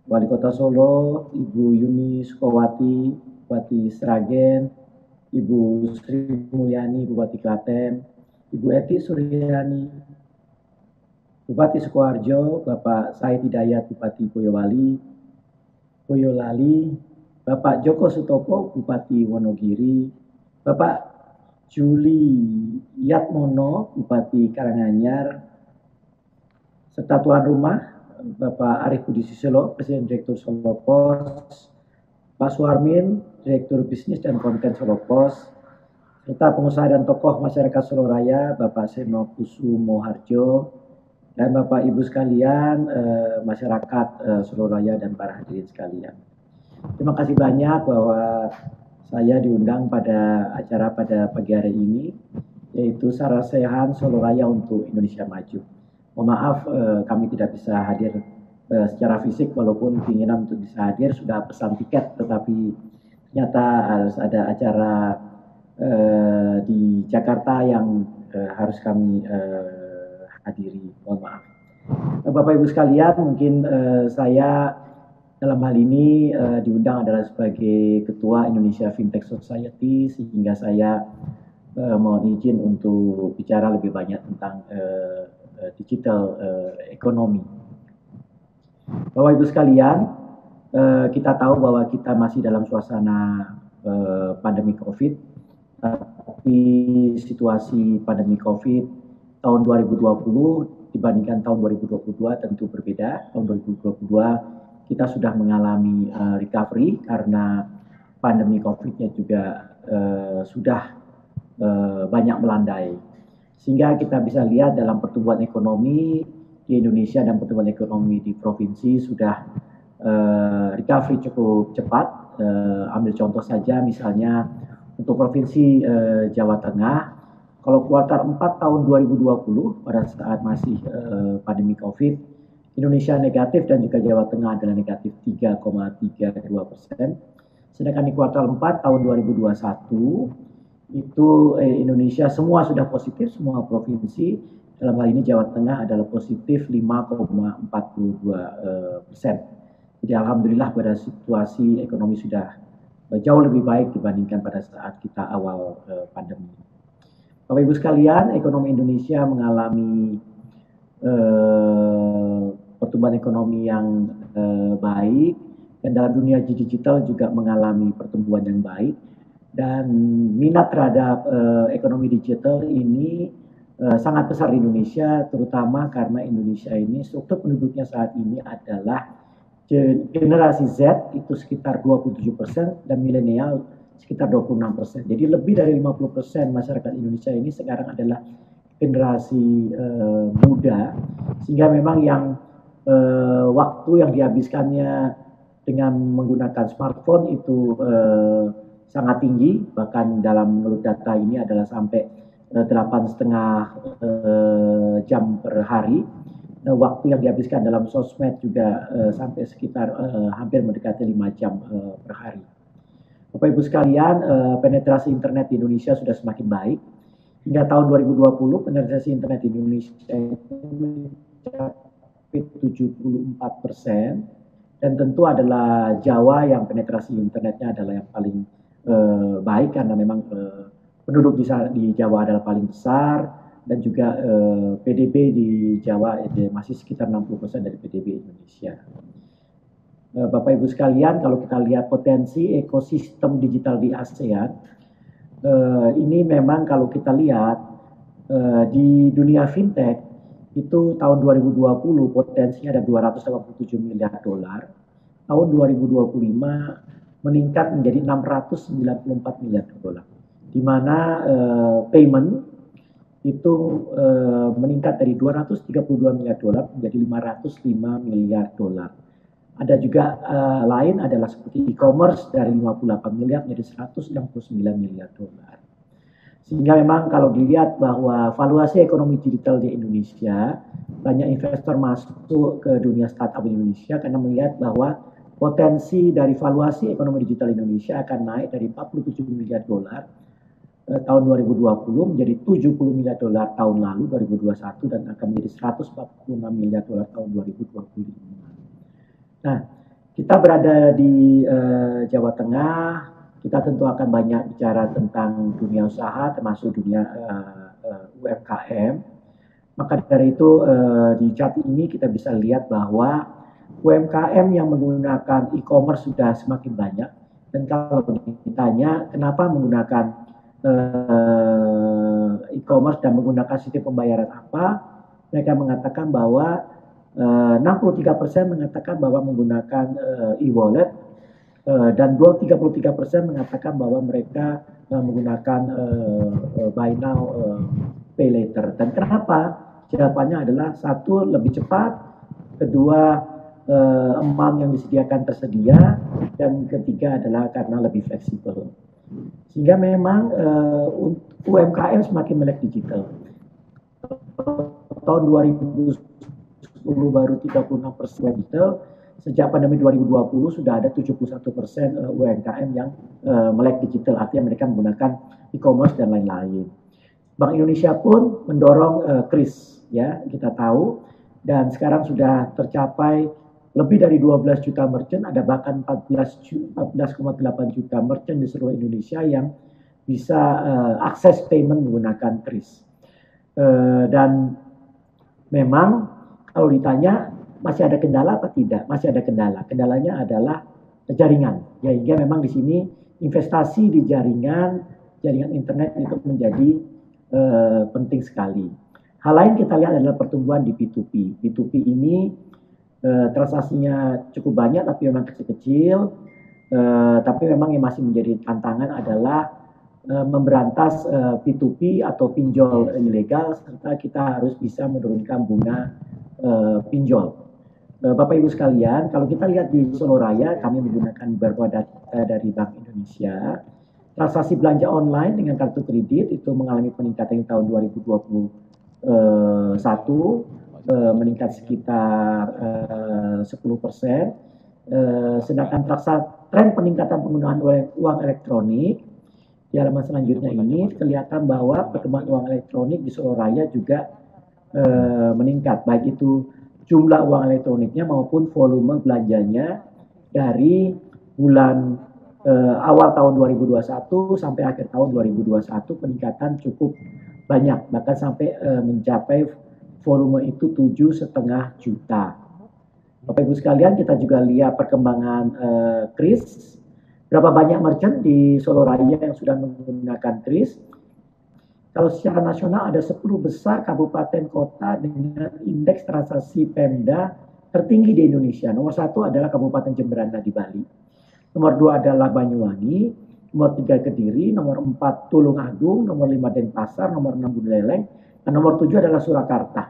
G: Wali Kota Solo, Ibu Yuni Sukowati, Bupati Sragen, Ibu Sri Mulyani, Bupati Klaten, Ibu Eti Suryani, Bupati Sukoharjo, Bapak Said Hidayat, Bupati Boyolali, Bapak Joko Sutopo, Bupati Wonogiri, Bapak Juli Yatmono, Bupati Karanganyar, serta tuan rumah, Bapak Arief Budi Susilo, Presiden Direktur Solo Pos, Pak Suharmin, Direktur Bisnis dan Konten Solo Pos, serta pengusaha dan tokoh masyarakat Solo Raya, Bapak Seno Kusumo Harjo, dan Bapak Ibu sekalian, masyarakat Solo Raya dan para hadirin sekalian. Terima kasih banyak bahwa saya diundang pada acara pada pagi hari ini, yaitu Sarasehan Solo Raya untuk Indonesia Maju. Mohon maaf kami tidak bisa hadir secara fisik, walaupun keinginan untuk bisa hadir, sudah pesan tiket, tetapi ternyata harus ada acara di Jakarta yang harus kami hadiri. Mohon maaf. Bapak Ibu sekalian, mungkin saya dalam hal ini diundang adalah sebagai Ketua Indonesia Fintech Society, sehingga saya mohon izin untuk bicara lebih banyak tentang digital ekonomi. Bapak Ibu sekalian, kita tahu bahwa kita masih dalam suasana pandemi COVID, tapi situasi pandemi COVID tahun 2020 dibandingkan tahun 2022 tentu berbeda. Tahun 2022 kita sudah mengalami recovery karena pandemi COVID-nya juga sudah banyak melandai. Sehingga kita bisa lihat dalam pertumbuhan ekonomi di Indonesia dan pertumbuhan ekonomi di provinsi sudah recovery cukup cepat. Ambil contoh saja misalnya untuk provinsi Jawa Tengah, kalau kuartal 4 tahun 2020 pada saat masih pandemi COVID, Indonesia negatif dan juga Jawa Tengah adalah negatif 3,32%. Sedangkan di kuartal 4 tahun 2021 itu Indonesia semua sudah positif, semua provinsi, dalam hal ini Jawa Tengah adalah positif 5,42%. Jadi alhamdulillah pada situasi ekonomi sudah jauh lebih baik dibandingkan pada saat kita awal pandemi. Bapak Ibu sekalian, ekonomi Indonesia mengalami pertumbuhan ekonomi yang baik, dan dalam dunia digital juga mengalami pertumbuhan yang baik, dan minat terhadap ekonomi digital ini sangat besar di Indonesia, terutama karena Indonesia ini struktur penduduknya saat ini adalah generasi Z itu sekitar 27% dan milenial sekitar 26%. Jadi lebih dari 50% masyarakat Indonesia ini sekarang adalah generasi muda, sehingga memang yang waktu yang dihabiskannya dengan menggunakan smartphone itu sangat tinggi, bahkan dalam menurut data ini adalah sampai 8,5 jam per hari. Waktu yang dihabiskan dalam sosmed juga sampai sekitar hampir mendekati 5 jam per hari. Bapak Ibu sekalian, penetrasi internet di Indonesia sudah semakin baik. Hingga tahun 2020, penetrasi internet di Indonesia mencapai 74%. Dan tentu adalah Jawa yang penetrasi internetnya adalah yang paling baik, karena memang penduduk di Jawa adalah paling besar, dan juga PDB di Jawa masih sekitar 60% dari PDB Indonesia. Bapak Ibu sekalian, kalau kita lihat potensi ekosistem digital di ASEAN, ini memang kalau kita lihat di dunia fintech itu tahun 2020 potensinya ada 287 miliar dolar, tahun 2025 meningkat menjadi 694 miliar dolar, di mana payment itu meningkat dari 232 miliar dolar menjadi 505 miliar dolar. Ada juga lain adalah seperti e-commerce dari 58 miliar menjadi 169 miliar dolar. Sehingga memang kalau dilihat bahwa valuasi ekonomi digital di Indonesia, banyak investor masuk ke dunia startup Indonesia karena melihat bahwa potensi dari valuasi ekonomi digital Indonesia akan naik dari 47 miliar dolar tahun 2020 menjadi 70 miliar dolar tahun lalu 2021 dan akan menjadi 146 miliar dolar tahun 2025. Nah, kita berada di Jawa Tengah, kita tentu akan banyak bicara tentang dunia usaha, termasuk dunia UMKM. Maka dari itu di chart ini kita bisa lihat bahwa UMKM yang menggunakan e-commerce sudah semakin banyak. Dan kalau ditanya kenapa menggunakan e-commerce dan menggunakan sistem pembayaran apa, mereka mengatakan bahwa 63% mengatakan bahwa menggunakan e-wallet dan 33% mengatakan bahwa mereka menggunakan buy now pay later. Dan kenapa? Jawabannya adalah satu, lebih cepat, kedua, amount yang disediakan tersedia, dan ketiga adalah karena lebih fleksibel. Sehingga memang UMKM semakin melek digital. Tahun 2010 baru 36% digital, sejak pandemi 2020 sudah ada 71% UMKM yang melek digital, artinya mereka menggunakan e-commerce dan lain-lain. Bank Indonesia pun mendorong kris, ya kita tahu, dan sekarang sudah tercapai lebih dari 12 juta merchant, ada bahkan 14,8 juta merchant di seluruh Indonesia yang bisa akses payment menggunakan kris. Dan memang kalau ditanya masih ada kendala apa tidak? Masih ada kendala. Kendalanya adalah jaringan. Ya, hingga memang di sini investasi di jaringan internet itu menjadi penting sekali. Hal lain kita lihat adalah pertumbuhan di P2P. P2P ini transaksinya cukup banyak tapi memang kecil-kecil. Tapi memang yang masih menjadi tantangan adalah memberantas P2P atau pinjol ilegal, serta kita harus bisa menurunkan bunga pinjol. Bapak Ibu sekalian, kalau kita lihat di Solo Raya, kami menggunakan beberapa data dari Bank Indonesia. Transaksi belanja online dengan kartu kredit itu mengalami peningkatan di tahun 2021, meningkat sekitar 10%. Sedangkan tren peningkatan penggunaan uang elektronik di halaman selanjutnya ini kelihatan bahwa perkembangan uang elektronik di Solo Raya juga meningkat, baik itu jumlah uang elektroniknya maupun volume belanjanya dari bulan awal tahun 2021 sampai akhir tahun 2021 peningkatan cukup banyak, bahkan sampai mencapai volume itu 7,5 juta. Bapak Ibu sekalian, kita juga lihat perkembangan kris. Berapa banyak merchant di Solo Raya yang sudah menggunakan kris? Kalau secara nasional ada 10 besar kabupaten kota dengan indeks transaksi Pemda tertinggi di Indonesia. Nomor 1 adalah Kabupaten Jemberana di Bali. Nomor 2 adalah Banyuwangi. Nomor 3 Kediri. Nomor 4 Tulungagung. Nomor 5 Denpasar. Nomor 6 Buleleng. Dan nomor 7 adalah Surakarta,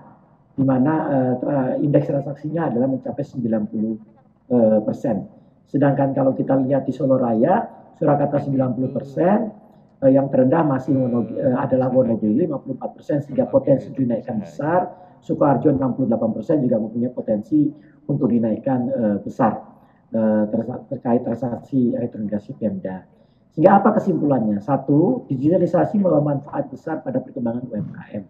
G: di mana indeks transaksinya adalah mencapai 90%. Sedangkan kalau kita lihat di Solo Raya, Surakarta 90%, yang terendah masih adalah Wonogiri 54%, sehingga potensi dinaikkan besar. Sukoharjo 68% juga mempunyai potensi untuk dinaikkan besar terkait transaksi elektronikasi Pemda. Sehingga apa kesimpulannya? Satu, digitalisasi membawa manfaat besar pada perkembangan UMKM.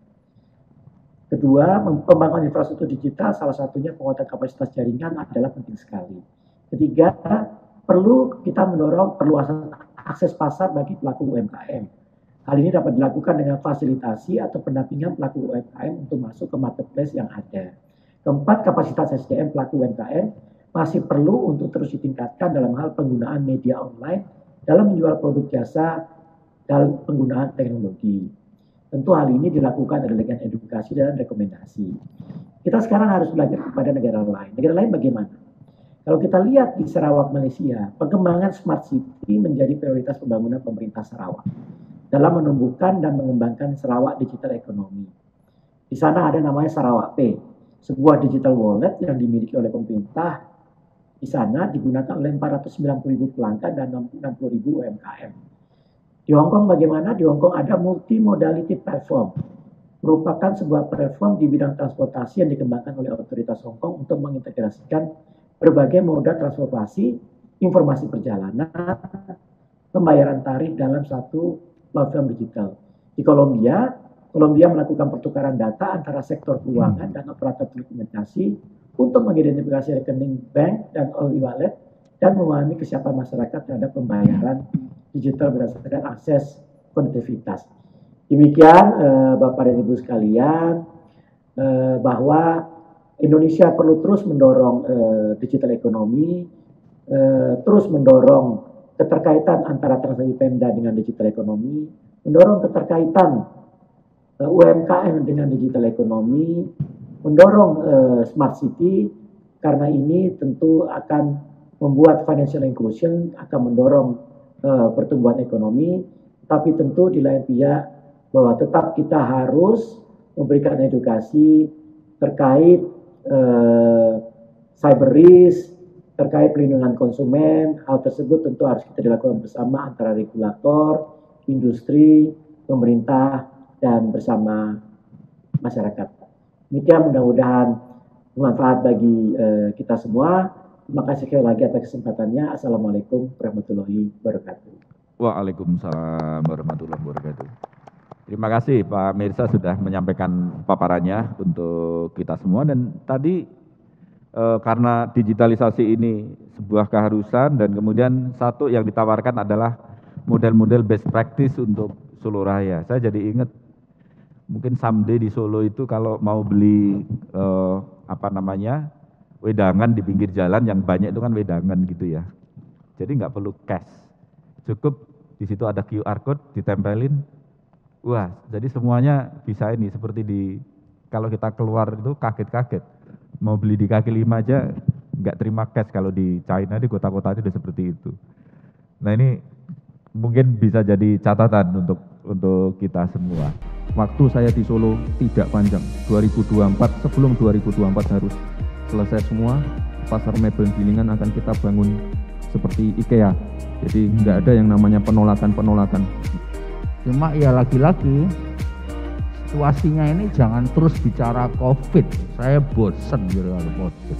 G: Kedua, pembangunan infrastruktur digital, salah satunya penguatan kapasitas jaringan adalah penting sekali. Ketiga, perlu kita mendorong perluasan akses pasar bagi pelaku UMKM. Hal ini dapat dilakukan dengan fasilitasi atau pendampingan pelaku UMKM untuk masuk ke marketplace yang ada. Keempat, kapasitas SDM pelaku UMKM masih perlu untuk terus ditingkatkan dalam hal penggunaan media online dalam menjual produk jasa dan penggunaan teknologi. Tentu hal ini dilakukan dengan edukasi dan rekomendasi. Kita sekarang harus belajar kepada negara lain. Negara lain bagaimana? Kalau kita lihat di Sarawak, Malaysia, pengembangan Smart City menjadi prioritas pembangunan pemerintah Sarawak dalam menumbuhkan dan mengembangkan Sarawak Digital Economy. Di sana ada namanya Sarawak Pay, sebuah digital wallet yang dimiliki oleh pemerintah. Di sana digunakan oleh 490.000 pelanggan dan 60.000 UMKM. Di Hong Kong bagaimana? Di Hong Kong ada multimodality platform, merupakan sebuah platform di bidang transportasi yang dikembangkan oleh otoritas Hong Kong untuk mengintegrasikan berbagai moda transportasi, informasi perjalanan, pembayaran tarif dalam satu platform digital. Di Kolombia melakukan pertukaran data antara sektor keuangan dan operator telekomunikasi untuk mengidentifikasi rekening bank dan e-wallet dan memahami kesiapan masyarakat terhadap pembayaran digital berdasarkan akses konektivitas. Demikian Bapak dan Ibu sekalian, bahwa Indonesia perlu terus mendorong digital ekonomi, terus mendorong keterkaitan antara transaksi Pemda dengan digital ekonomi, mendorong keterkaitan UMKM dengan digital ekonomi, mendorong smart city, karena ini tentu akan membuat financial inclusion, akan mendorong pertumbuhan ekonomi, tapi tentu di lain pihak bahwa tetap kita harus memberikan edukasi terkait cyber risk, terkait pelindungan konsumen. Hal tersebut tentu harus kita dilakukan bersama antara regulator, industri, pemerintah, dan bersama masyarakat. Demikian, mudah-mudahan bermanfaat bagi kita semua. Terima kasih sekali lagi atas kesempatannya. Assalamualaikum warahmatullahi wabarakatuh.
A: Waalaikumsalam warahmatullahi wabarakatuh. Terima kasih Pak Mirza sudah menyampaikan paparannya untuk kita semua. Dan tadi karena digitalisasi ini sebuah keharusan, dan kemudian satu yang ditawarkan adalah model-model best practice untuk Solo Raya. Saya jadi ingat mungkin someday di Solo itu kalau mau beli wedangan di pinggir jalan yang banyak itu kan wedangan gitu ya. Jadi nggak perlu cash, cukup di situ ada QR code ditempelin. Wah, jadi semuanya bisa ini seperti kalau kita keluar itu kaget-kaget. Mau beli di kaki lima aja nggak terima cash, kalau di China di kota-kota itu udah seperti itu. Nah ini mungkin bisa jadi catatan untuk kita semua.
H: Waktu saya di Solo tidak panjang, 2024, sebelum 2024 harus selesai semua. Pasar mebel Gilingan akan kita bangun seperti IKEA, jadi nggak ada yang namanya penolakan-penolakan.
C: Cuma ya lagi-lagi situasinya ini jangan terus bicara COVID. Saya bosen gitu kalau COVID.